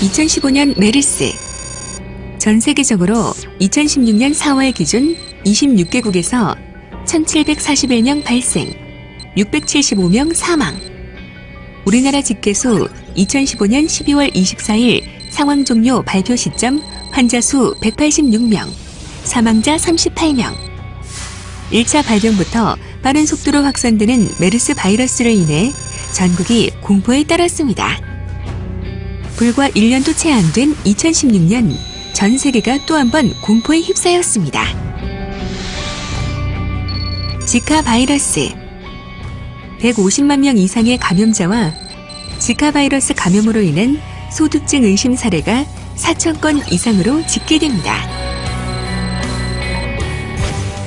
2015년 메르스. 전 세계적으로 2016년 4월 기준 26개국에서 1,741명 발생, 675명 사망. 우리나라 집계수 2015년 12월 24일 상황 종료 발표 시점 환자 수 186명, 사망자 38명. 1차 발병부터 빠른 속도로 확산되는 메르스 바이러스로 인해 전국이 공포에 떨었습니다. 불과 1년도 채 안 된 2016년 전 세계가 또 한 번 공포에 휩싸였습니다. 지카 바이러스. 150만 명 이상의 감염자와 지카 바이러스 감염으로 인한 소두증 의심 사례가 4,000건 이상으로 집계됩니다.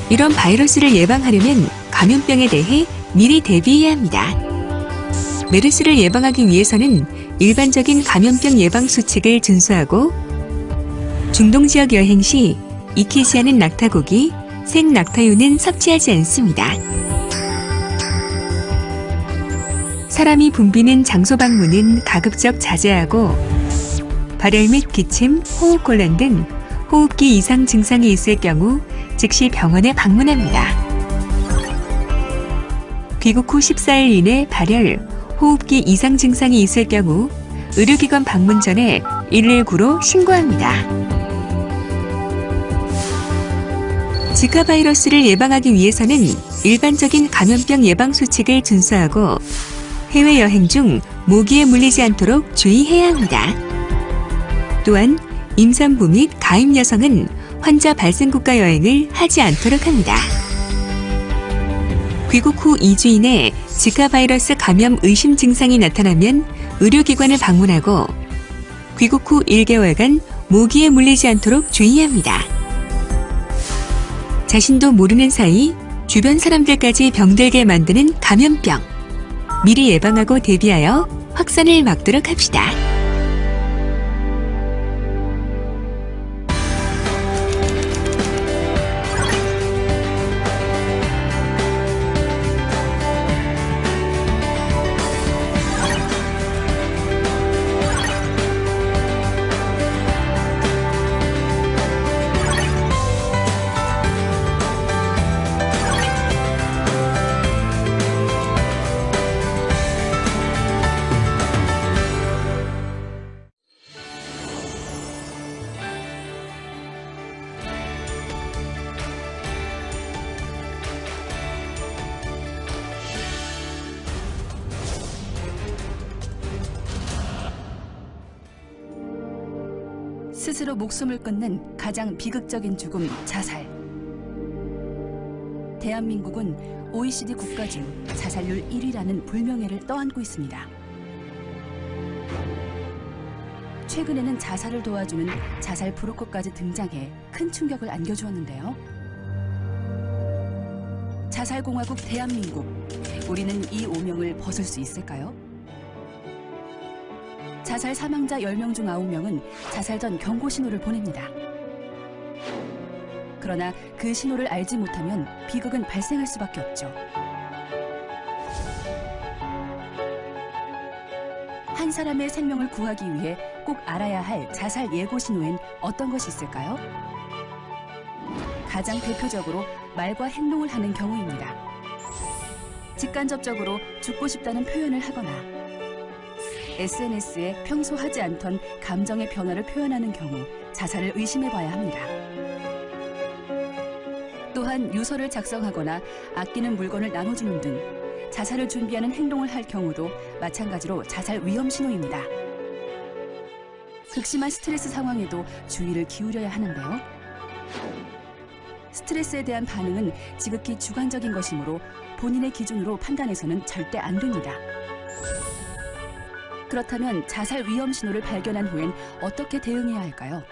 이런 바이러스를 예방하려면 감염병에 대해 미리 대비해야 합니다. 메르스를 예방하기 위해서는 일반적인 감염병 예방 수칙을 준수하고 중동 지역 여행 시 익히지 않은 낙타고기, 생낙타유는 섭취하지 않습니다. 사람이 붐비는 장소 방문은 가급적 자제하고 발열 및 기침, 호흡곤란 등 호흡기 이상 증상이 있을 경우 즉시 병원에 방문합니다. 귀국 후 14일 이내 발열, 호흡기 이상 증상이 있을 경우 의료기관 방문 전에 119로 신고합니다. 지카 바이러스를 예방하기 위해서는 일반적인 감염병 예방 수칙을 준수하고 해외여행 중 모기에 물리지 않도록 주의해야 합니다. 또한 임산부 및 가임 여성은 환자 발생국가 여행을 하지 않도록 합니다. 귀국 후 2주 이내 지카 바이러스 감염 의심 증상이 나타나면 의료기관을 방문하고 귀국 후 1개월간 모기에 물리지 않도록 주의합니다. 자신도 모르는 사이 주변 사람들까지 병들게 만드는 감염병. 미리 예방하고 대비하여 확산을 막도록 합시다. 스스로 목숨을 끊는 가장 비극적인 죽음, 자살. 대한민국은 OECD 국가 중 자살률 1위라는 불명예를 떠안고 있습니다. 최근에는 자살을 도와주는 자살 브로커까지 등장해 큰 충격을 안겨주었는데요. 자살공화국 대한민국, 우리는 이 오명을 벗을 수 있을까요? 자살 사망자 10명 중 9명은 자살 전 경고 신호를 보냅니다. 그러나 그 신호를 알지 못하면 비극은 발생할 수밖에 없죠. 한 사람의 생명을 구하기 위해 꼭 알아야 할 자살 예고 신호엔 어떤 것이 있을까요? 가장 대표적으로 말과 행동을 하는 경우입니다. 직간접적으로 죽고 싶다는 표현을 하거나 SNS에 평소 하지 않던 감정의 변화를 표현하는 경우 자살을 의심해봐야 합니다. 또한 유서를 작성하거나 아끼는 물건을 나눠주는 등 자살을 준비하는 행동을 할 경우도 마찬가지로 자살 위험 신호입니다. 극심한 스트레스 상황에도 주의를 기울여야 하는데요. 스트레스에 대한 반응은 지극히 주관적인 것이므로 본인의 기준으로 판단해서는 절대 안 됩니다. 그렇다면 자살 위험 신호를 발견한 후엔 어떻게 대응해야 할까요?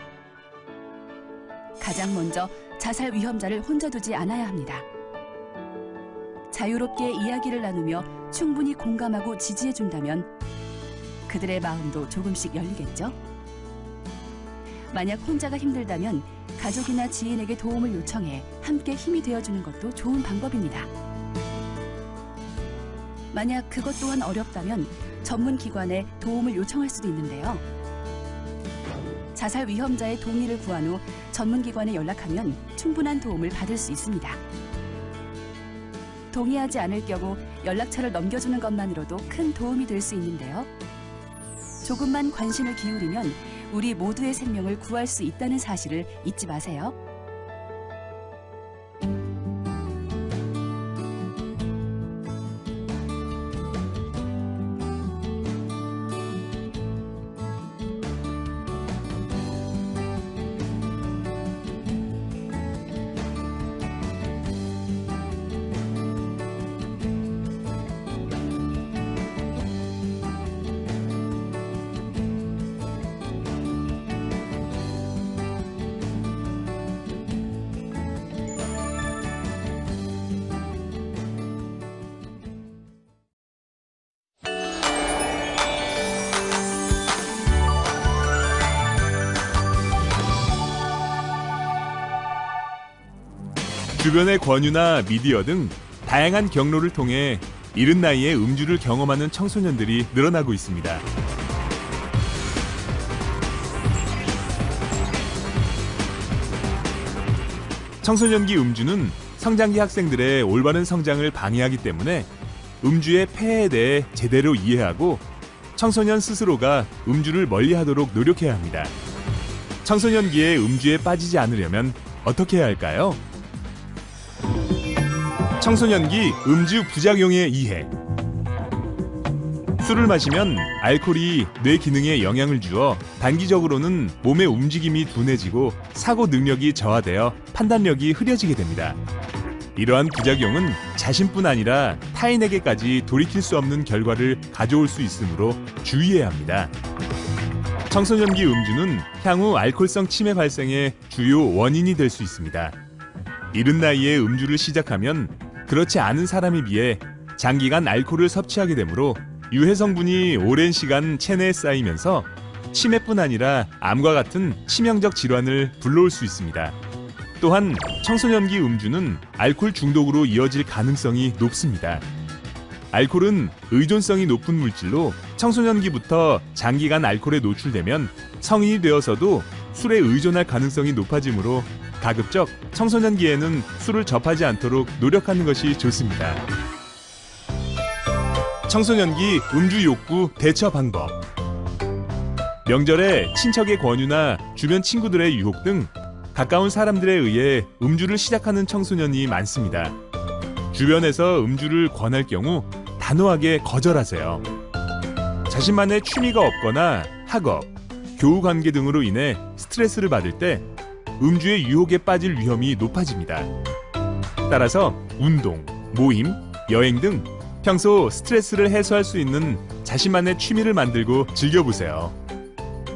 가장 먼저 자살 위험자를 혼자 두지 않아야 합니다. 자유롭게 이야기를 나누며 충분히 공감하고 지지해준다면 그들의 마음도 조금씩 열리겠죠? 만약 혼자가 힘들다면 가족이나 지인에게 도움을 요청해 함께 힘이 되어주는 것도 좋은 방법입니다. 만약 그것 또한 어렵다면 전문 기관에 도움을 요청할 수도 있는데요. 자살 위험자의 동의를 구한 후 전문기관에 연락하면 충분한 도움을 받을 수 있습니다. 동의하지 않을 경우 연락처를 넘겨주는 것만으로도 큰 도움이 될 수 있는데요. 조금만 관심을 기울이면 우리 모두의 생명을 구할 수 있다는 사실을 잊지 마세요. 주변의 권유나 미디어 등 다양한 경로를 통해 이른 나이에 음주를 경험하는 청소년들이 늘어나고 있습니다. 청소년기 음주는 성장기 학생들의 올바른 성장을 방해하기 때문에 음주의 폐해에 대해 제대로 이해하고 청소년 스스로가 음주를 멀리하도록 노력해야 합니다. 청소년기에 음주에 빠지지 않으려면 어떻게 해야 할까요? 청소년기 음주 부작용의 이해. 술을 마시면 알코올이 뇌 기능에 영향을 주어 단기적으로는 몸의 움직임이 둔해지고 사고 능력이 저하되어 판단력이 흐려지게 됩니다. 이러한 부작용은 자신뿐 아니라 타인에게까지 돌이킬 수 없는 결과를 가져올 수 있으므로 주의해야 합니다. 청소년기 음주는 향후 알코올성 치매 발생의 주요 원인이 될 수 있습니다. 이른 나이에 음주를 시작하면 그렇지 않은 사람에 비해 장기간 알코올을 섭취하게 되므로 유해 성분이 오랜 시간 체내에 쌓이면서 치매뿐 아니라 암과 같은 치명적 질환을 불러올 수 있습니다. 또한 청소년기 음주는 알코올 중독으로 이어질 가능성이 높습니다. 알코올은 의존성이 높은 물질로 청소년기부터 장기간 알코올에 노출되면 성인이 되어서도 술에 의존할 가능성이 높아지므로 가급적 청소년기에는 술을 접하지 않도록 노력하는 것이 좋습니다. 청소년기 음주 욕구 대처 방법. 명절에 친척의 권유나 주변 친구들의 유혹 등 가까운 사람들에 의해 음주를 시작하는 청소년이 많습니다. 주변에서 음주를 권할 경우 단호하게 거절하세요. 자신만의 취미가 없거나 학업, 교우 관계 등으로 인해 스트레스를 받을 때 음주의 유혹에 빠질 위험이 높아집니다. 따라서 운동, 모임, 여행 등 평소 스트레스를 해소할 수 있는 자신만의 취미를 만들고 즐겨보세요.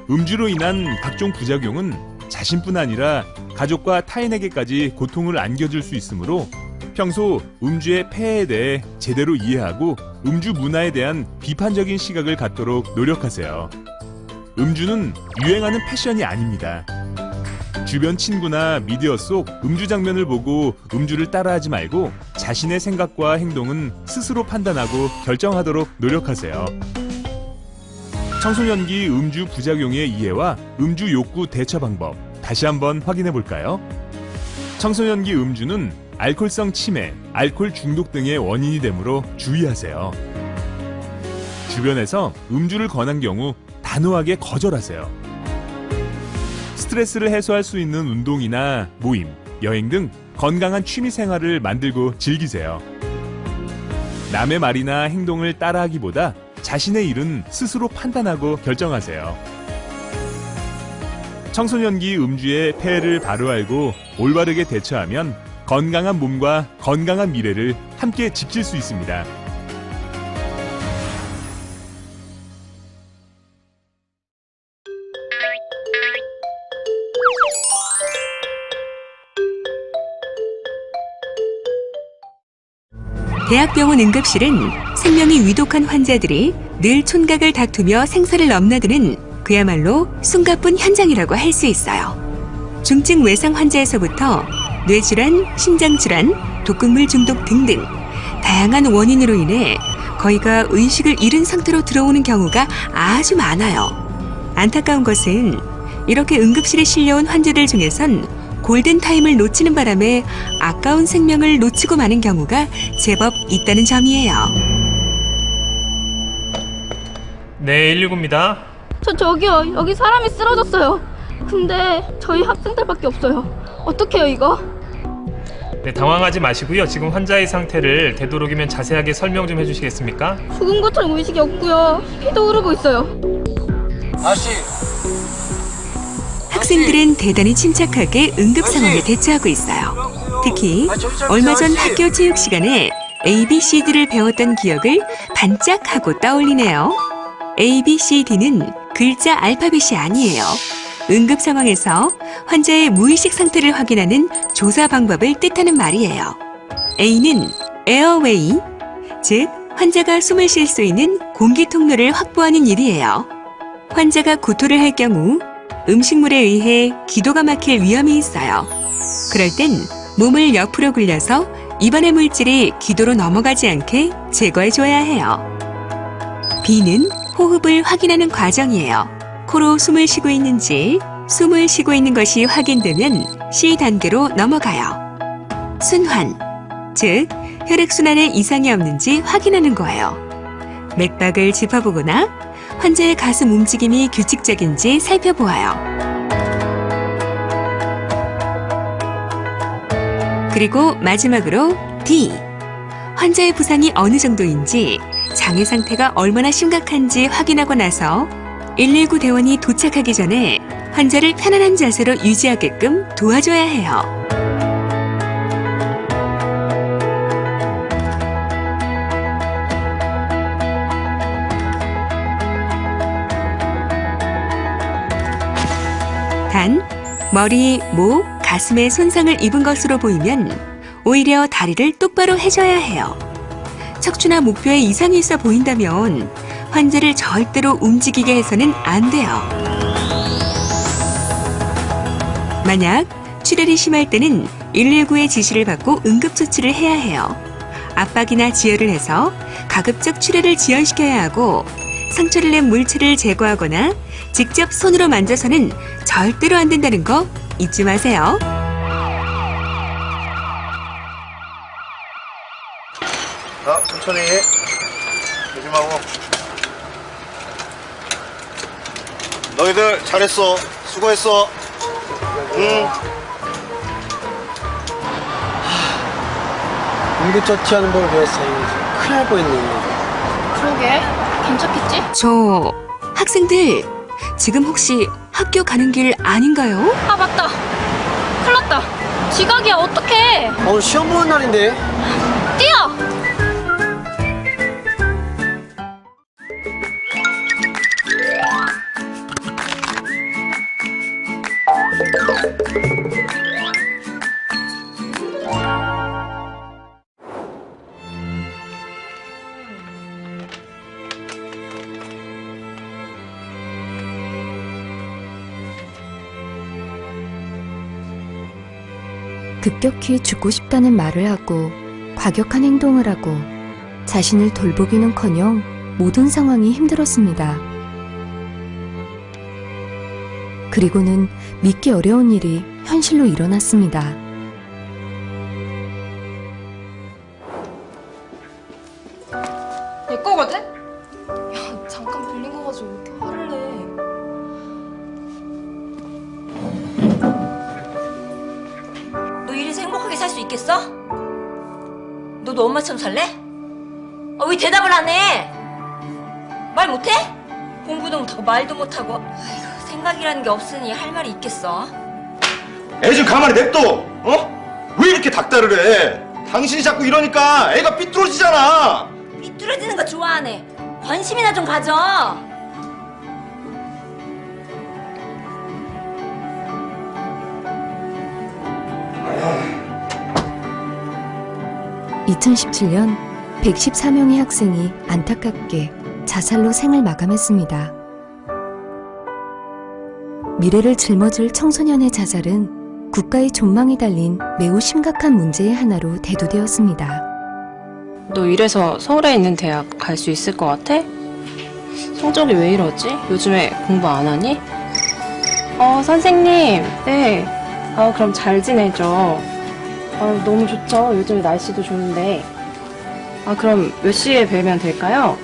음주로 인한 각종 부작용은 자신뿐 아니라 가족과 타인에게까지 고통을 안겨줄 수 있으므로 평소 음주의 폐해에 대해 제대로 이해하고 음주 문화에 대한 비판적인 시각을 갖도록 노력하세요. 음주는 유행하는 패션이 아닙니다. 주변 친구나 미디어 속 음주 장면을 보고 음주를 따라하지 말고 자신의 생각과 행동은 스스로 판단하고 결정하도록 노력하세요. 청소년기 음주 부작용의 이해와 음주 욕구 대처 방법 다시 한번 확인해 볼까요? 청소년기 음주는 알코올성 치매, 알코올 중독 등의 원인이 되므로 주의하세요. 주변에서 음주를 권한 경우 단호하게 거절하세요. 스트레스를 해소할 수 있는 운동이나 모임, 여행 등 건강한 취미 생활을 만들고 즐기세요. 남의 말이나 행동을 따라하기보다 자신의 일은 스스로 판단하고 결정하세요. 청소년기 음주의 폐해를 바로 알고 올바르게 대처하면 건강한 몸과 건강한 미래를 함께 지킬 수 있습니다. 대학병원 응급실은 생명이 위독한 환자들이 늘 촌각을 다투며 생사를 넘나드는 그야말로 숨가쁜 현장이라고 할 수 있어요. 중증 외상 환자에서부터 뇌질환, 심장질환, 독극물 중독 등등 다양한 원인으로 인해 거의가 의식을 잃은 상태로 들어오는 경우가 아주 많아요. 안타까운 것은 이렇게 응급실에 실려온 환자들 중에선 골든타임을 놓치는 바람에 아까운 생명을 놓치고 마는 경우가 제법 있다는 점이에요. 네, 119입니다. 저기요, 여기 사람이 쓰러졌어요. 근데 저희 학생들밖에 없어요. 어떡해요 이거? 네, 당황하지 마시고요. 지금 환자의 상태를 되도록이면 자세하게 설명 좀 해주시겠습니까? 죽은 것처럼 의식이 없고요. 피도 흐르고 있어요. 아저씨, 학생들은 대단히 침착하게 응급 상황에 대처하고 있어요. 특히 얼마 전 학교 체육 시간에 ABCD를 배웠던 기억을 반짝하고 떠올리네요. ABCD는 글자 알파벳이 아니에요. 응급 상황에서 환자의 무의식 상태를 확인하는 조사 방법을 뜻하는 말이에요. A는 에어웨이, 즉 환자가 숨을 쉴 수 있는 공기 통로를 확보하는 일이에요. 환자가 구토를 할 경우 음식물에 의해 기도가 막힐 위험이 있어요. 그럴 땐 몸을 옆으로 굴려서 입안의 물질이 기도로 넘어가지 않게 제거해줘야 해요. B는 호흡을 확인하는 과정이에요. 코로 숨을 쉬고 있는지, 숨을 쉬고 있는 것이 확인되면 C 단계로 넘어가요. 순환, 즉 혈액순환에 이상이 없는지 확인하는 거예요. 맥박을 짚어보거나 환자의 가슴 움직임이 규칙적인지 살펴보아요. 그리고 마지막으로 D, 환자의 부상이 어느 정도인지, 장애 상태가 얼마나 심각한지 확인하고 나서 119 대원이 도착하기 전에 환자를 편안한 자세로 유지하게끔 도와줘야 해요. 단, 머리, 목, 가슴에 손상을 입은 것으로 보이면 오히려 다리를 똑바로 해줘야 해요. 척추나 목뼈에 이상이 있어 보인다면 환자를 절대로 움직이게 해서는 안 돼요. 만약 출혈이 심할 때는 119의 지시를 받고 응급조치를 해야 해요. 압박이나 지혈을 해서 가급적 출혈을 지연시켜야 하고, 상처를 낸 물체를 제거하거나 직접 손으로 만져서는 절대로 안 된다는 거 잊지 마세요. 자, 천천히. 조심하고. 너희들 잘했어. 수고했어. 응급처치하는 법을 배웠어요. 큰일 날 뻔했네. 그러게, 괜찮겠지? 저 학생들 지금 혹시 학교 가는 길 아닌가요? 아 맞다. 큰일 났다. 지각이야, 어떡해. 오늘 시험 보는 날인데. 뛰어! 급격히 죽고 싶다는 말을 하고 과격한 행동을 하고 자신을 돌보기는커녕 모든 상황이 힘들었습니다. 그리고는 믿기 어려운 일이 현실로 일어났습니다. 내 거거든? 야, 잠깐 빌린 거 가지고 왜 이렇게 화를 내. 너 이래서 행복하게 살 수 있겠어? 너도 엄마처럼 살래? 왜 대답을 안 해? 말 못해? 공부도 못하고 말도 못하고. 아이고, 생각이라는 게 없으니 할 말이 있겠어. 애 좀 가만히 냅둬. 어? 왜 이렇게 닥달을 해? 당신이 자꾸 이러니까 애가 삐뚤어지잖아. 삐뚤어지는 거 좋아하네. 관심이나 좀 가져. 2017년 114명의 학생이 안타깝게 자살로 생을 마감했습니다. 미래를 짊어질 청소년의 자살은 국가의 존망이 달린 매우 심각한 문제의 하나로 대두되었습니다. 너 이래서 서울에 있는 대학 갈 수 있을 것 같아? 성적이 왜 이러지? 요즘에 공부 안 하니? 선생님. 네. 그럼 잘 지내죠. 너무 좋죠. 요즘에 날씨도 좋은데. 그럼 몇 시에 뵈면 될까요?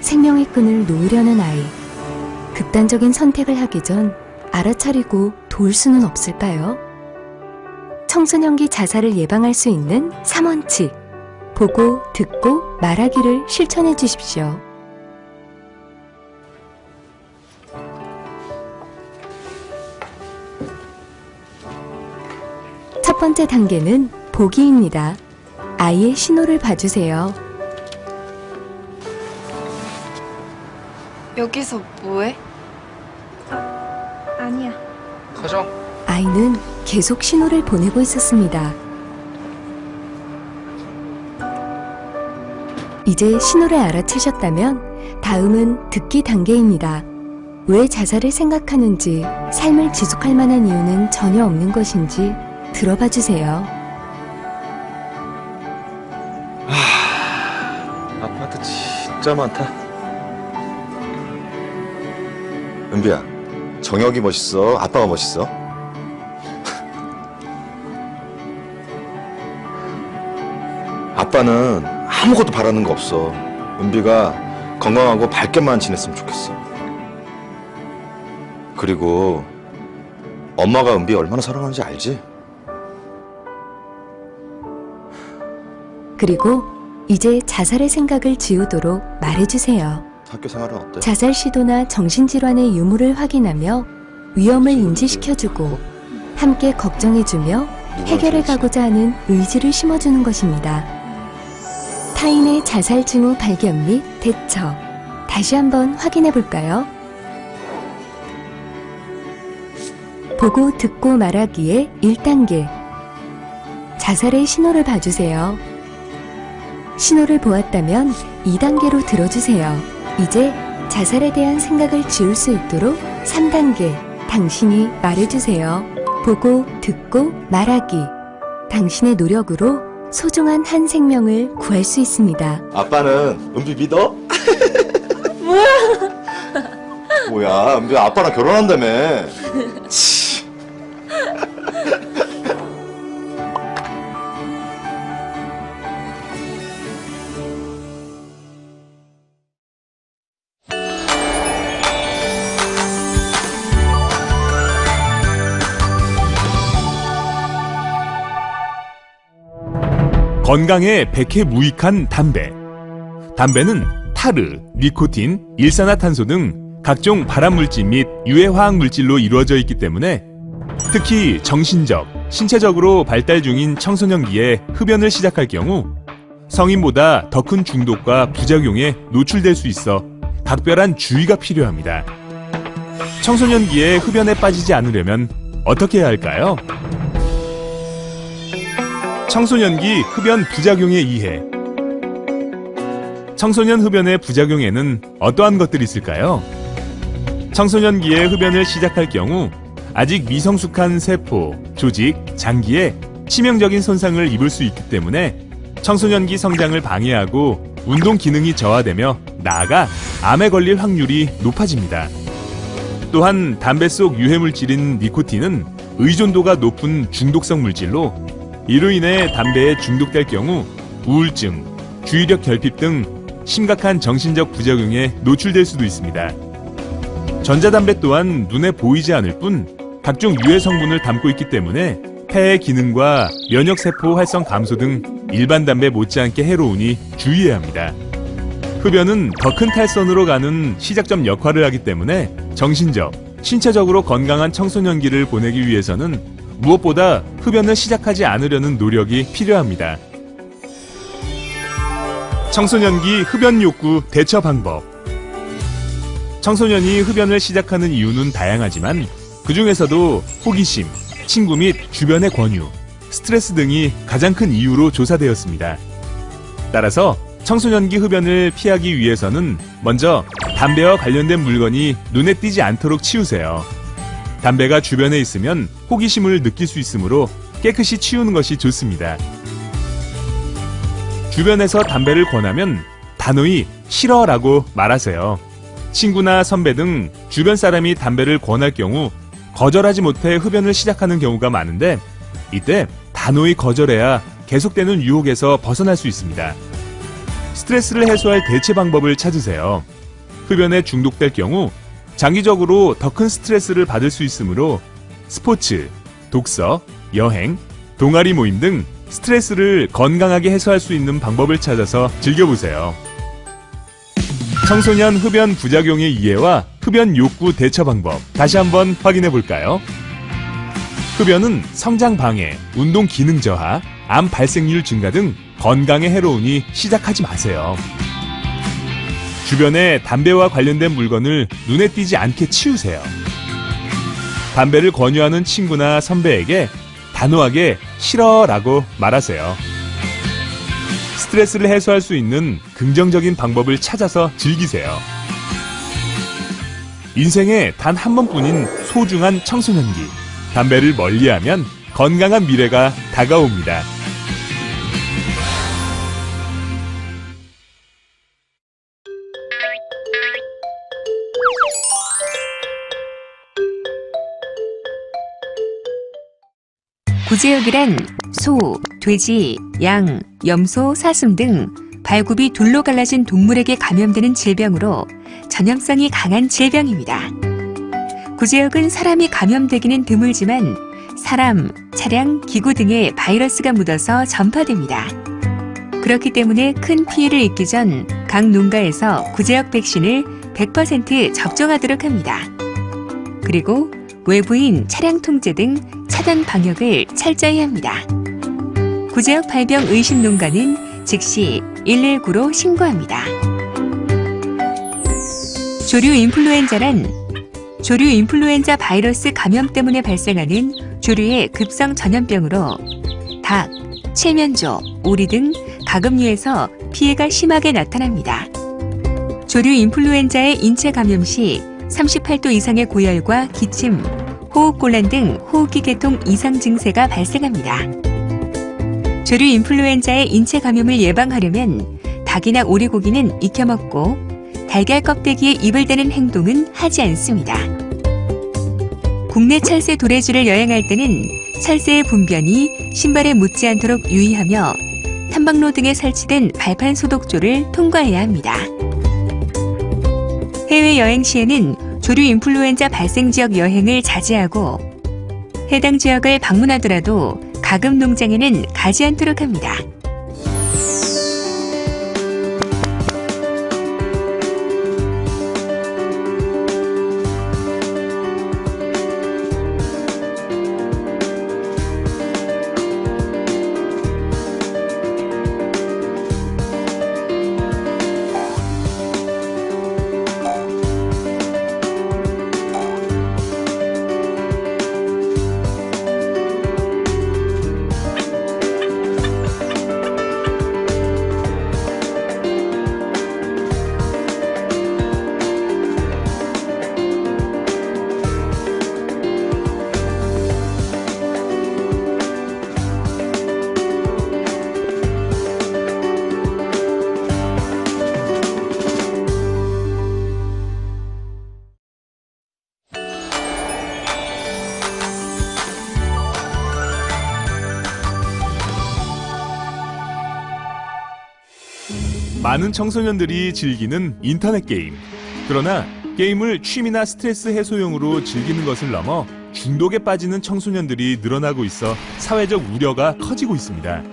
생명의 끈을 놓으려는 아이. 극단적인 선택을 하기 전 알아차리고 도울 수는 없을까요? 청소년기 자살을 예방할 수 있는 3원칙. 보고, 듣고, 말하기를 실천해 주십시오. 첫 번째 단계는 보기입니다. 아이의 신호를 봐주세요. 여기서 뭐해? 아니야. 가자. 아이는 계속 신호를 보내고 있었습니다. 이제 신호를 알아채셨다면 다음은 듣기 단계입니다. 왜 자살을 생각하는지, 삶을 지속할 만한 이유는 전혀 없는 것인지 들어봐 주세요. 아파트 진짜 많다. 은비야, 정혁이 멋있어? 아빠가 멋있어? 아빠는 아무것도 바라는 거 없어. 은비가 건강하고 밝게만 지냈으면 좋겠어. 그리고 엄마가 은비 얼마나 사랑하는지 알지? 그리고 이제 자살의 생각을 지우도록 말해주세요. 학교 생활은 어때? 자살 시도나 정신질환의 유무를 확인하며 위험을 인지시켜주고 함께 걱정해주며 해결해가고자 하는 의지를 심어주는 것입니다. 타인의 자살 징후 발견 및 대처. 다시 한번 확인해볼까요? 보고 듣고 말하기의 1단계. 자살의 신호를 봐주세요. 신호를 보았다면 2단계로 들어주세요. 이제 자살에 대한 생각을 지울 수 있도록 3단계. 당신이 말해주세요. 보고 듣고 말하기. 당신의 노력으로 소중한 한 생명을 구할 수 있습니다. 아빠는 은비 믿어? 뭐야, 은비 아빠랑 결혼한다며. 건강에 백해무익한 담배. 담배는 타르, 니코틴, 일산화탄소 등 각종 발암물질 및 유해화학물질로 이루어져 있기 때문에 특히 정신적, 신체적으로 발달 중인 청소년기에 흡연을 시작할 경우 성인보다 더 큰 중독과 부작용에 노출될 수 있어 각별한 주의가 필요합니다. 청소년기에 흡연에 빠지지 않으려면 어떻게 해야 할까요? 청소년기 흡연 부작용의 이해. 청소년 흡연의 부작용에는 어떠한 것들이 있을까요? 청소년기에 흡연을 시작할 경우 아직 미성숙한 세포, 조직, 장기에 치명적인 손상을 입을 수 있기 때문에 청소년기 성장을 방해하고 운동 기능이 저하되며 나아가 암에 걸릴 확률이 높아집니다. 또한 담배 속 유해물질인 니코틴은 의존도가 높은 중독성 물질로 이로 인해 담배에 중독될 경우 우울증, 주의력 결핍 등 심각한 정신적 부작용에 노출될 수도 있습니다. 전자담배 또한 눈에 보이지 않을 뿐 각종 유해 성분을 담고 있기 때문에 폐의 기능과 면역세포 활성 감소 등 일반 담배 못지않게 해로우니 주의해야 합니다. 흡연은 더 큰 탈선으로 가는 시작점 역할을 하기 때문에 정신적, 신체적으로 건강한 청소년기를 보내기 위해서는 무엇보다 흡연을 시작하지 않으려는 노력이 필요합니다. 청소년기 흡연 욕구 대처 방법. 청소년이 흡연을 시작하는 이유는 다양하지만 그 중에서도 호기심, 친구 및 주변의 권유, 스트레스 등이 가장 큰 이유로 조사되었습니다. 따라서 청소년기 흡연을 피하기 위해서는 먼저 담배와 관련된 물건이 눈에 띄지 않도록 치우세요. 담배가 주변에 있으면 호기심을 느낄 수 있으므로 깨끗이 치우는 것이 좋습니다. 주변에서 담배를 권하면 단호히 싫어라고 말하세요. 친구나 선배 등 주변 사람이 담배를 권할 경우 거절하지 못해 흡연을 시작하는 경우가 많은데, 이때 단호히 거절해야 계속되는 유혹에서 벗어날 수 있습니다. 스트레스를 해소할 대체 방법을 찾으세요. 흡연에 중독될 경우 장기적으로 더 큰 스트레스를 받을 수 있으므로 스포츠, 독서, 여행, 동아리 모임 등 스트레스를 건강하게 해소할 수 있는 방법을 찾아서 즐겨보세요. 청소년 흡연 부작용의 이해와 흡연 욕구 대처 방법 다시 한번 확인해 볼까요? 흡연은 성장 방해, 운동 기능 저하, 암 발생률 증가 등 건강에 해로우니 시작하지 마세요. 주변에 담배와 관련된 물건을 눈에 띄지 않게 치우세요. 담배를 권유하는 친구나 선배에게 단호하게 싫어라고 말하세요. 스트레스를 해소할 수 있는 긍정적인 방법을 찾아서 즐기세요. 인생에 단 한 번뿐인 소중한 청소년기. 담배를 멀리하면 건강한 미래가 다가옵니다. 구제역이란 소, 돼지, 양, 염소, 사슴 등 발굽이 둘로 갈라진 동물에게 감염되는 질병으로 전염성이 강한 질병입니다. 구제역은 사람이 감염되기는 드물지만 사람, 차량, 기구 등에 바이러스가 묻어서 전파됩니다. 그렇기 때문에 큰 피해를 입기 전 각 농가에서 구제역 백신을 100% 접종하도록 합니다. 그리고 외부인 차량 통제 등 차단 방역을 철저히 합니다. 구제역 발병 의심 농가는 즉시 119로 신고합니다. 조류 인플루엔자란 조류 인플루엔자 바이러스 감염 때문에 발생하는 조류의 급성 전염병으로 닭, 칠면조, 오리 등 가금류에서 피해가 심하게 나타납니다. 조류 인플루엔자의 인체 감염 시 38도 이상의 고열과 기침, 호흡곤란 등 호흡기 계통 이상 증세가 발생합니다. 조류 인플루엔자의 인체 감염을 예방하려면 닭이나 오리고기는 익혀 먹고 달걀 껍데기에 입을 대는 행동은 하지 않습니다. 국내 철새 도래지를 여행할 때는 철새의 분변이 신발에 묻지 않도록 유의하며 탐방로 등에 설치된 발판 소독조를 통과해야 합니다. 해외여행 시에는 조류 인플루엔자 발생 지역 여행을 자제하고 해당 지역을 방문하더라도 가금 농장에는 가지 않도록 합니다. 많은 청소년들이 즐기는 인터넷 게임. 그러나 게임을 취미나 스트레스 해소용으로 즐기는 것을 넘어 중독에 빠지는 청소년들이 늘어나고 있어 사회적 우려가 커지고 있습니다.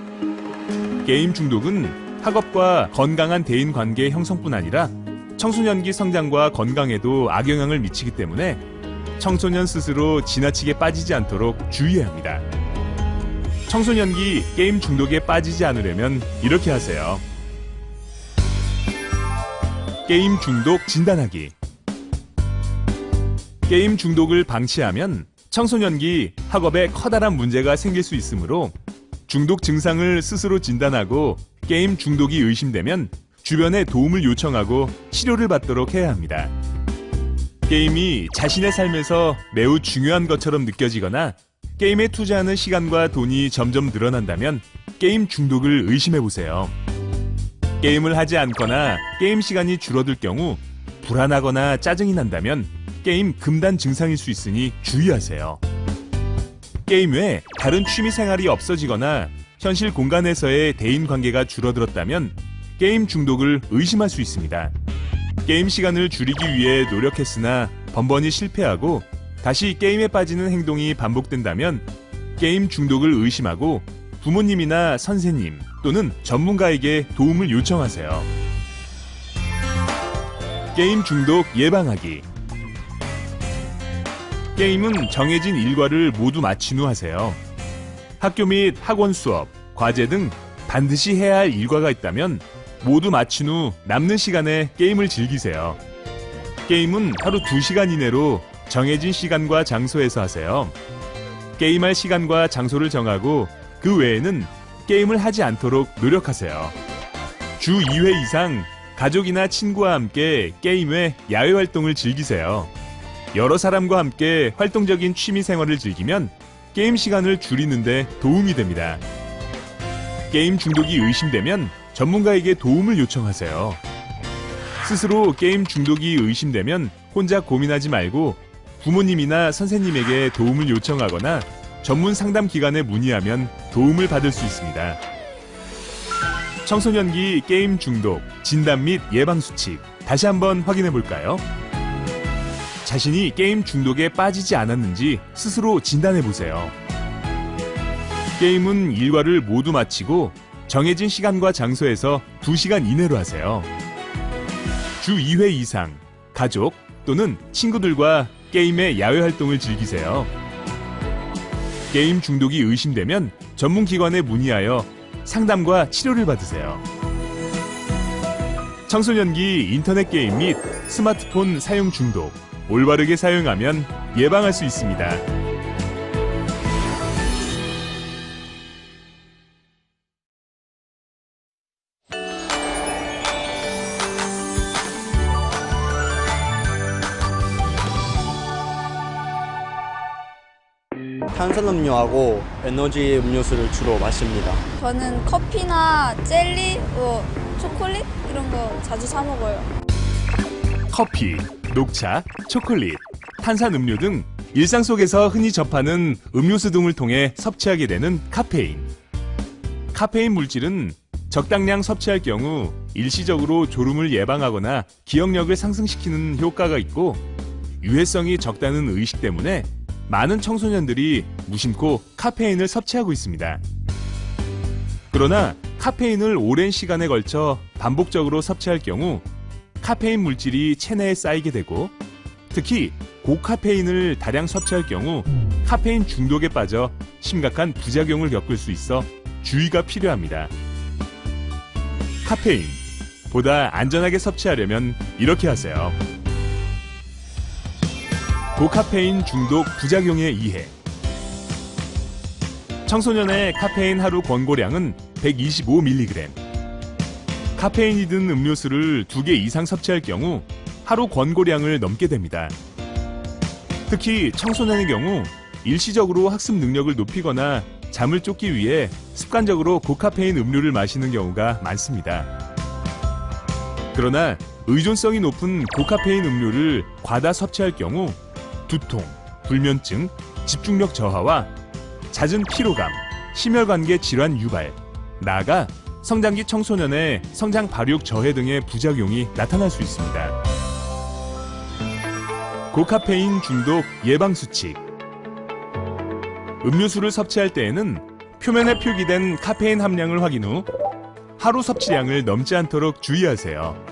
게임 중독은 학업과 건강한 대인 관계 형성뿐 아니라 청소년기 성장과 건강에도 악영향을 미치기 때문에 청소년 스스로 지나치게 빠지지 않도록 주의해야 합니다. 청소년기 게임 중독에 빠지지 않으려면 이렇게 하세요. 게임 중독 진단하기. 게임 중독을 방치하면 청소년기 학업에 커다란 문제가 생길 수 있으므로 중독 증상을 스스로 진단하고 게임 중독이 의심되면 주변에 도움을 요청하고 치료를 받도록 해야 합니다. 게임이 자신의 삶에서 매우 중요한 것처럼 느껴지거나 게임에 투자하는 시간과 돈이 점점 늘어난다면 게임 중독을 의심해보세요. 게임을 하지 않거나 게임 시간이 줄어들 경우 불안하거나 짜증이 난다면 게임 금단 증상일 수 있으니 주의하세요. 게임 외에 다른 취미 생활이 없어지거나 현실 공간에서의 대인 관계가 줄어들었다면 게임 중독을 의심할 수 있습니다. 게임 시간을 줄이기 위해 노력했으나 번번이 실패하고 다시 게임에 빠지는 행동이 반복된다면 게임 중독을 의심하고 부모님이나 선생님 또는 전문가에게 도움을 요청하세요. 게임 중독 예방하기. 게임은 정해진 일과를 모두 마친 후 하세요. 학교 및 학원 수업, 과제 등 반드시 해야 할 일과가 있다면 모두 마친 후 남는 시간에 게임을 즐기세요. 게임은 하루 2시간 이내로 정해진 시간과 장소에서 하세요. 게임할 시간과 장소를 정하고 그 외에는 게임을 하지 않도록 노력하세요. 주 2회 이상 가족이나 친구와 함께 게임 외 야외 활동을 즐기세요. 여러 사람과 함께 활동적인 취미 생활을 즐기면 게임 시간을 줄이는데 도움이 됩니다. 게임 중독이 의심되면 전문가에게 도움을 요청하세요. 스스로 게임 중독이 의심되면 혼자 고민하지 말고 부모님이나 선생님에게 도움을 요청하거나 전문 상담 기관에 문의하면 도움을 받을 수 있습니다. 청소년기 게임 중독, 진단 및 예방 수칙 다시 한번 확인해 볼까요? 자신이 게임 중독에 빠지지 않았는지 스스로 진단해 보세요. 게임은 일과를 모두 마치고 정해진 시간과 장소에서 2시간 이내로 하세요. 주 2회 이상 가족 또는 친구들과 게임의 야외 활동을 즐기세요. 게임 중독이 의심되면 전문 기관에 문의하여 상담과 치료를 받으세요. 청소년기 인터넷 게임 및 스마트폰 사용 중독, 올바르게 사용하면 예방할 수 있습니다. 탄산음료하고 에너지 음료수를 주로 마십니다. 저는 커피나 젤리, 초콜릿 이런 거 자주 사 먹어요. 커피, 녹차, 초콜릿, 탄산음료 등 일상 속에서 흔히 접하는 음료수 등을 통해 섭취하게 되는 카페인. 카페인 물질은 적당량 섭취할 경우 일시적으로 졸음을 예방하거나 기억력을 상승시키는 효과가 있고 유해성이 적다는 의식 때문에 많은 청소년들이 무심코 카페인을 섭취하고 있습니다. 그러나 카페인을 오랜 시간에 걸쳐 반복적으로 섭취할 경우 카페인 물질이 체내에 쌓이게 되고 특히 고카페인을 다량 섭취할 경우 카페인 중독에 빠져 심각한 부작용을 겪을 수 있어 주의가 필요합니다. 카페인, 보다 안전하게 섭취하려면 이렇게 하세요. 고카페인 중독 부작용의 이해. 청소년의 카페인 하루 권고량은 125mg. 카페인이 든 음료수를 2개 이상 섭취할 경우 하루 권고량을 넘게 됩니다. 특히 청소년의 경우 일시적으로 학습 능력을 높이거나 잠을 쫓기 위해 습관적으로 고카페인 음료를 마시는 경우가 많습니다. 그러나 의존성이 높은 고카페인 음료를 과다 섭취할 경우 두통, 불면증, 집중력 저하와 잦은 피로감, 심혈관계 질환 유발, 나아가 성장기 청소년의 성장 발육 저해 등의 부작용이 나타날 수 있습니다. 고카페인 중독 예방 수칙. 음료수를 섭취할 때에는 표면에 표기된 카페인 함량을 확인 후 하루 섭취량을 넘지 않도록 주의하세요.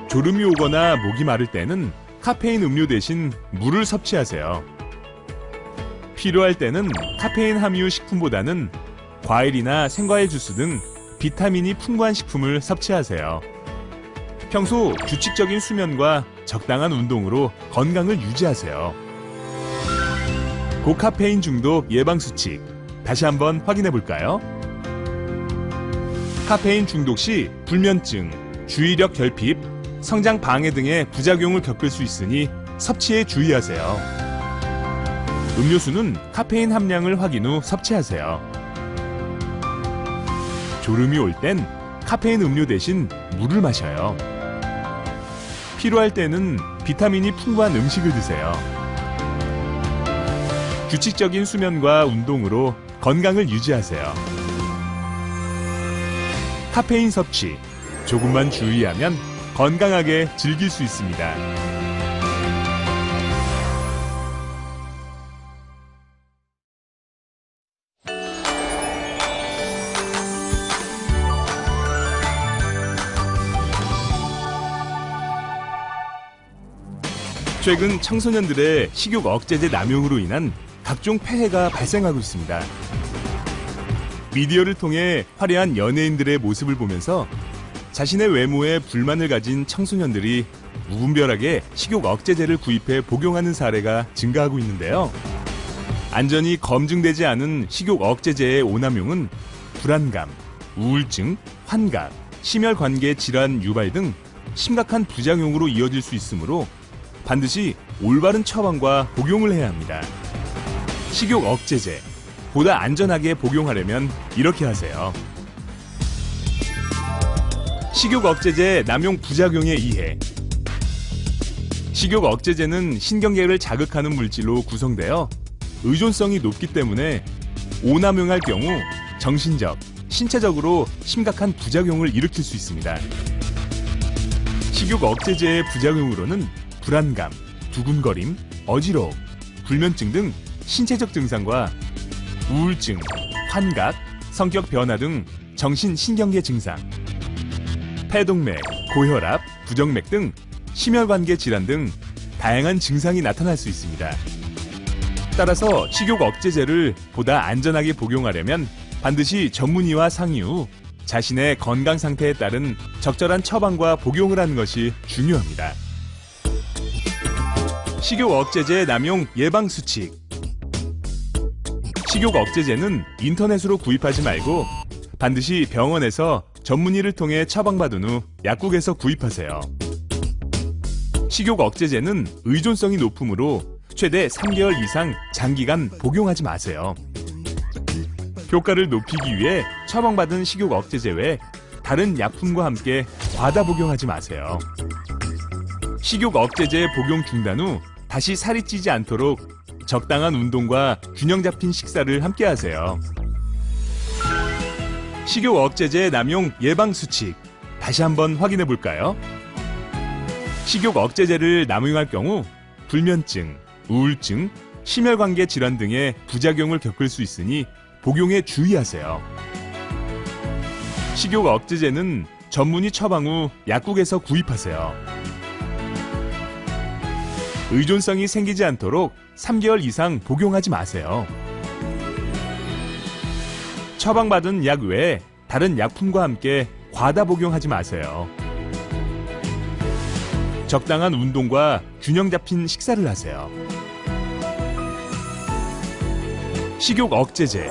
졸음이 오거나 목이 마를 때는 카페인 음료 대신 물을 섭취하세요. 필요할 때는 카페인 함유 식품보다는 과일이나 생과일 주스 등 비타민이 풍부한 식품을 섭취하세요. 평소 규칙적인 수면과 적당한 운동으로 건강을 유지하세요. 고카페인 중독 예방 수칙 다시 한번 확인해 볼까요? 카페인 중독 시 불면증, 주의력 결핍, 성장 방해 등의 부작용을 겪을 수 있으니 섭취에 주의하세요. 음료수는 카페인 함량을 확인 후 섭취하세요. 졸음이 올 땐 카페인 음료 대신 물을 마셔요. 필요할 때는 비타민이 풍부한 음식을 드세요. 규칙적인 수면과 운동으로 건강을 유지하세요. 카페인 섭취, 조금만 주의하면 건강하게 즐길 수 있습니다. 최근 청소년들의 식욕 억제제 남용으로 인한 각종 폐해가 발생하고 있습니다. 미디어를 통해 화려한 연예인들의 모습을 보면서 자신의 외모에 불만을 가진 청소년들이 무분별하게 식욕 억제제를 구입해 복용하는 사례가 증가하고 있는데요. 안전이 검증되지 않은 식욕 억제제의 오남용은 불안감, 우울증, 환각, 심혈관계 질환 유발 등 심각한 부작용으로 이어질 수 있으므로 반드시 올바른 처방과 복용을 해야 합니다. 식욕 억제제, 보다 안전하게 복용하려면 이렇게 하세요. 식욕 억제제 남용 부작용의 이해. 식욕 억제제는 신경계를 자극하는 물질로 구성되어 의존성이 높기 때문에 오남용할 경우 정신적, 신체적으로 심각한 부작용을 일으킬 수 있습니다. 식욕 억제제의 부작용으로는 불안감, 두근거림, 어지러움, 불면증 등 신체적 증상과 우울증, 환각, 성격 변화 등 정신신경계 증상, 폐동맥, 고혈압, 부정맥 등 심혈관계 질환 등 다양한 증상이 나타날 수 있습니다. 따라서 식욕 억제제를 보다 안전하게 복용하려면 반드시 전문의와 상의 후 자신의 건강 상태에 따른 적절한 처방과 복용을 하는 것이 중요합니다. 식욕 억제제 남용 예방 수칙. 식욕 억제제는 인터넷으로 구입하지 말고 반드시 병원에서 전문의를 통해 처방받은 후 약국에서 구입하세요. 식욕 억제제는 의존성이 높으므로 최대 3개월 이상 장기간 복용하지 마세요. 효과를 높이기 위해 처방받은 식욕 억제제 외에 다른 약품과 함께 과다 복용하지 마세요. 식욕 억제제 복용 중단 후 다시 살이 찌지 않도록 적당한 운동과 균형 잡힌 식사를 함께 하세요. 식욕 억제제 남용 예방 수칙. 다시 한번 확인해 볼까요? 식욕 억제제를 남용할 경우 불면증, 우울증, 심혈관계 질환 등의 부작용을 겪을 수 있으니 복용에 주의하세요. 식욕 억제제는 전문의 처방 후 약국에서 구입하세요. 의존성이 생기지 않도록 3개월 이상 복용하지 마세요. 처방받은 약 외에 다른 약품과 함께 과다 복용하지 마세요. 적당한 운동과 균형 잡힌 식사를 하세요. 식욕 억제제,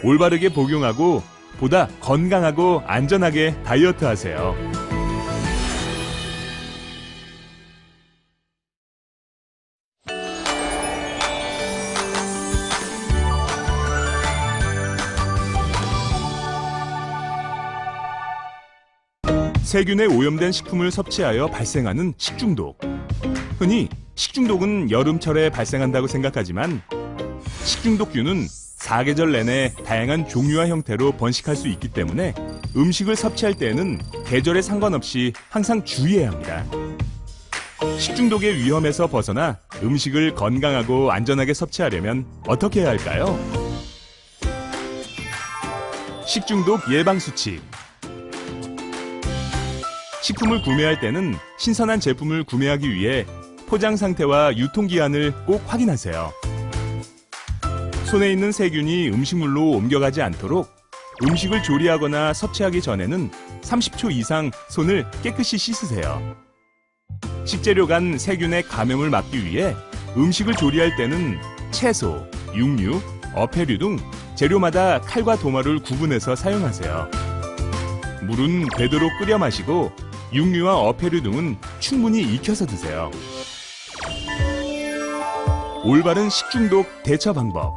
올바르게 복용하고 보다 건강하고 안전하게 다이어트 하세요. 세균에 오염된 식품을 섭취하여 발생하는 식중독. 흔히 식중독은 여름철에 발생한다고 생각하지만 식중독균은 사계절 내내 다양한 종류와 형태로 번식할 수 있기 때문에 음식을 섭취할 때에는 계절에 상관없이 항상 주의해야 합니다. 식중독의 위험에서 벗어나 음식을 건강하고 안전하게 섭취하려면 어떻게 해야 할까요? 식중독 예방 수칙. 식품을 구매할 때는 신선한 제품을 구매하기 위해 포장 상태와 유통기한을 꼭 확인하세요. 손에 있는 세균이 음식물로 옮겨가지 않도록 음식을 조리하거나 섭취하기 전에는 30초 이상 손을 깨끗이 씻으세요. 식재료 간 세균의 감염을 막기 위해 음식을 조리할 때는 채소, 육류, 어패류 등 재료마다 칼과 도마를 구분해서 사용하세요. 물은 되도록 끓여 마시고 육류와 어패류 등은 충분히 익혀서 드세요. 올바른 식중독 대처 방법.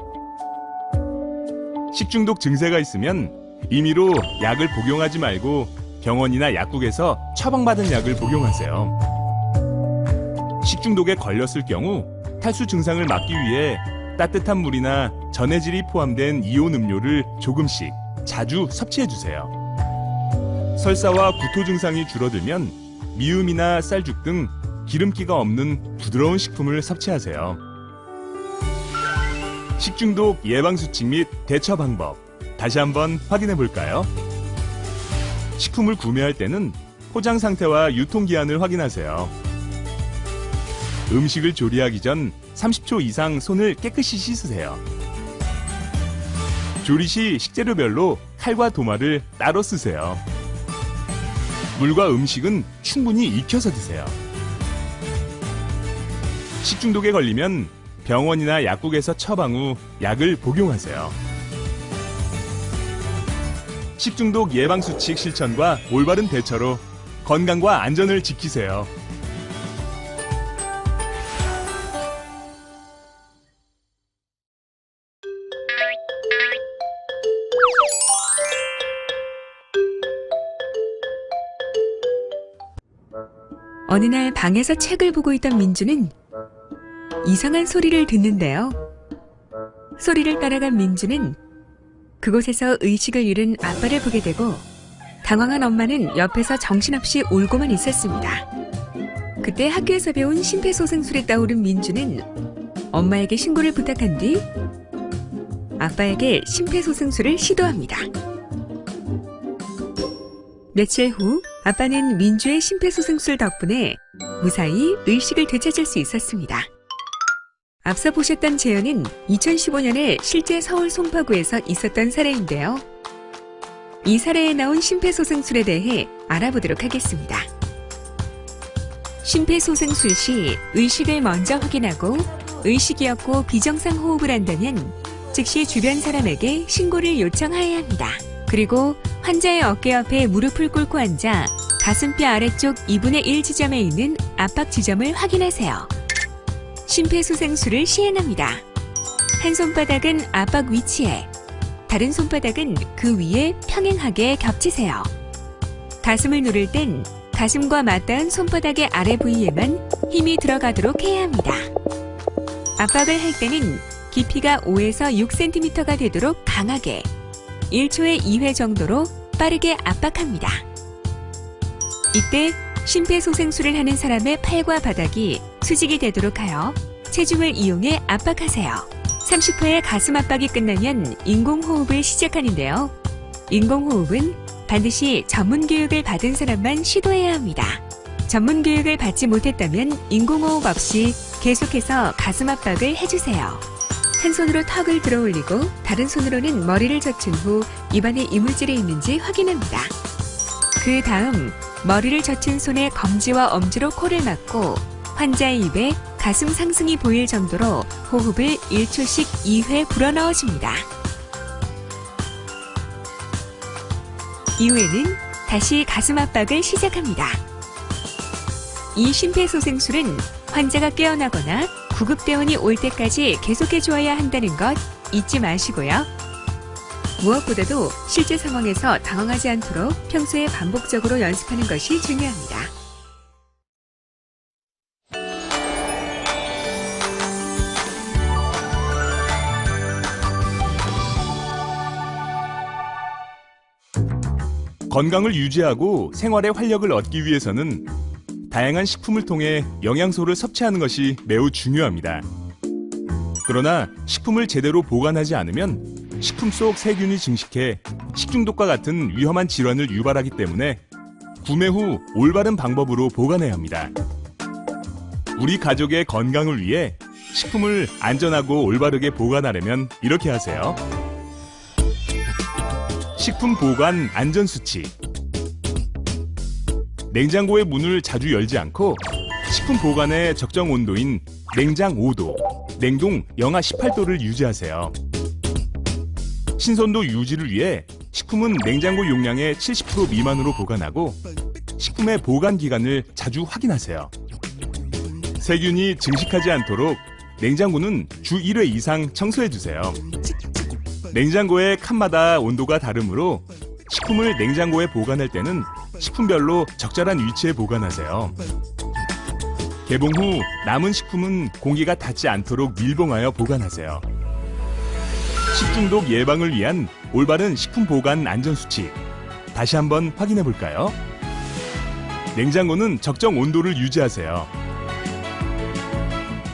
식중독 증세가 있으면 임의로 약을 복용하지 말고 병원이나 약국에서 처방받은 약을 복용하세요. 식중독에 걸렸을 경우 탈수 증상을 막기 위해 따뜻한 물이나 전해질이 포함된 이온 음료를 조금씩 자주 섭취해주세요. 설사와 구토 증상이 줄어들면 미음이나 쌀죽 등 기름기가 없는 부드러운 식품을 섭취하세요. 식중독 예방수칙 및 대처 방법 다시 한번 확인해 볼까요? 식품을 구매할 때는 포장 상태와 유통기한을 확인하세요. 음식을 조리하기 전 30초 이상 손을 깨끗이 씻으세요. 조리 시 식재료별로 칼과 도마를 따로 쓰세요. 물과 음식은 충분히 익혀서 드세요. 식중독에 걸리면 병원이나 약국에서 처방 후 약을 복용하세요. 식중독 예방수칙 실천과 올바른 대처로 건강과 안전을 지키세요. 어느 날 방에서 책을 보고 있던 민주는 이상한 소리를 듣는데요. 소리를 따라간 민주는 그곳에서 의식을 잃은 아빠를 보게 되고 당황한 엄마는 옆에서 정신없이 울고만 있었습니다. 그때 학교에서 배운 심폐소생술에 떠오른 민주는 엄마에게 신고를 부탁한 뒤 아빠에게 심폐소생술을 시도합니다. 며칠 후 아빠는 민주의 심폐소생술 덕분에 무사히 의식을 되찾을 수 있었습니다. 앞서 보셨던 재현은 2015년에 실제 서울 송파구에서 있었던 사례인데요. 이 사례에 나온 심폐소생술에 대해 알아보도록 하겠습니다. 심폐소생술 시 의식을 먼저 확인하고 의식이었고 비정상 호흡을 한다면 즉시 주변 사람에게 신고를 요청해야 합니다. 그리고 환자의 어깨 옆에 무릎을 꿇고 앉아 가슴뼈 아래쪽 2분의 1 지점에 있는 압박 지점을 확인하세요. 심폐소생술을 시행합니다. 한 손바닥은 압박 위치에, 다른 손바닥은 그 위에 평행하게 겹치세요. 가슴을 누를 땐 가슴과 맞닿은 손바닥의 아래 부위에만 힘이 들어가도록 해야 합니다. 압박을 할 때는 깊이가 5에서 6cm가 되도록 강하게 1초에 2회 정도로 빠르게 압박합니다. 이때 심폐소생술을 하는 사람의 팔과 바닥이 수직이 되도록 하여 체중을 이용해 압박하세요. 30회의 가슴 압박이 끝나면 인공호흡을 시작하는데요. 인공호흡은 반드시 전문교육을 받은 사람만 시도해야 합니다. 전문교육을 받지 못했다면 인공호흡 없이 계속해서 가슴 압박을 해주세요. 한 손으로 턱을 들어 올리고 다른 손으로는 머리를 젖힌 후 입안에 이물질이 있는지 확인합니다. 그 다음 머리를 젖힌 손에 검지와 엄지로 코를 막고 환자의 입에 가슴 상승이 보일 정도로 호흡을 1초씩 2회 불어넣어줍니다. 이후에는 다시 가슴 압박을 시작합니다. 이 심폐소생술은 환자가 깨어나거나 구급대원이 올 때까지 계속해 주어야 한다는 것 잊지 마시고요. 무엇보다도 실제 상황에서 당황하지 않도록 평소에 반복적으로 연습하는 것이 중요합니다. 건강을 유지하고 생활에 활력을 얻기 위해서는 다양한 식품을 통해 영양소를 섭취하는 것이 매우 중요합니다. 그러나 식품을 제대로 보관하지 않으면 식품 속 세균이 증식해 식중독과 같은 위험한 질환을 유발하기 때문에 구매 후 올바른 방법으로 보관해야 합니다. 우리 가족의 건강을 위해 식품을 안전하고 올바르게 보관하려면 이렇게 하세요. 식품 보관 안전수칙. 냉장고의 문을 자주 열지 않고 식품 보관의 적정 온도인 냉장 5도, 냉동 영하 18도를 유지하세요. 신선도 유지를 위해 식품은 냉장고 용량의 70% 미만으로 보관하고 식품의 보관 기간을 자주 확인하세요. 세균이 증식하지 않도록 냉장고는 주 1회 이상 청소해주세요. 냉장고의 칸마다 온도가 다르므로 식품을 냉장고에 보관할 때는 식품별로 적절한 위치에 보관하세요. 개봉 후 남은 식품은 공기가 닿지 않도록 밀봉하여 보관하세요. 식중독 예방을 위한 올바른 식품 보관 안전수칙 다시 한번 확인해 볼까요? 냉장고는 적정 온도를 유지하세요.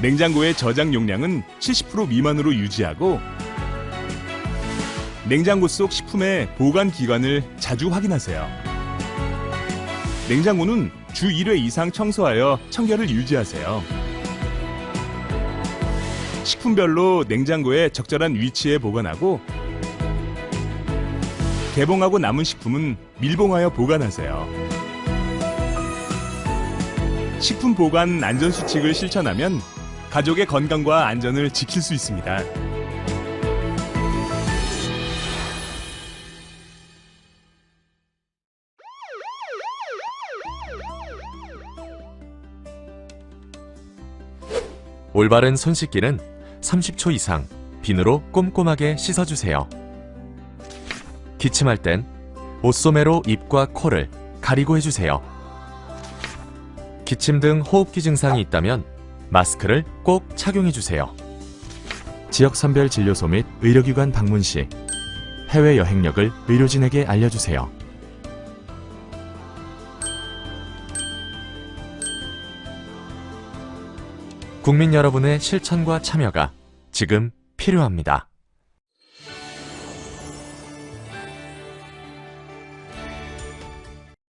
냉장고의 저장 용량은 70% 미만으로 유지하고 냉장고 속 식품의 보관 기간을 자주 확인하세요. 냉장고는 주 1회 이상 청소하여 청결을 유지하세요. 식품별로 냉장고에 적절한 위치에 보관하고 개봉하고 남은 식품은 밀봉하여 보관하세요. 식품 보관 안전수칙을 실천하면 가족의 건강과 안전을 지킬 수 있습니다. 올바른 손 씻기는 30초 이상 비누로 꼼꼼하게 씻어주세요. 기침할 땐 옷소매로 입과 코를 가리고 해주세요. 기침 등 호흡기 증상이 있다면 마스크를 꼭 착용해주세요. 지역선별 진료소 및 의료기관 방문 시 해외 여행력을 의료진에게 알려주세요. 국민 여러분의 실천과 참여가 지금 필요합니다.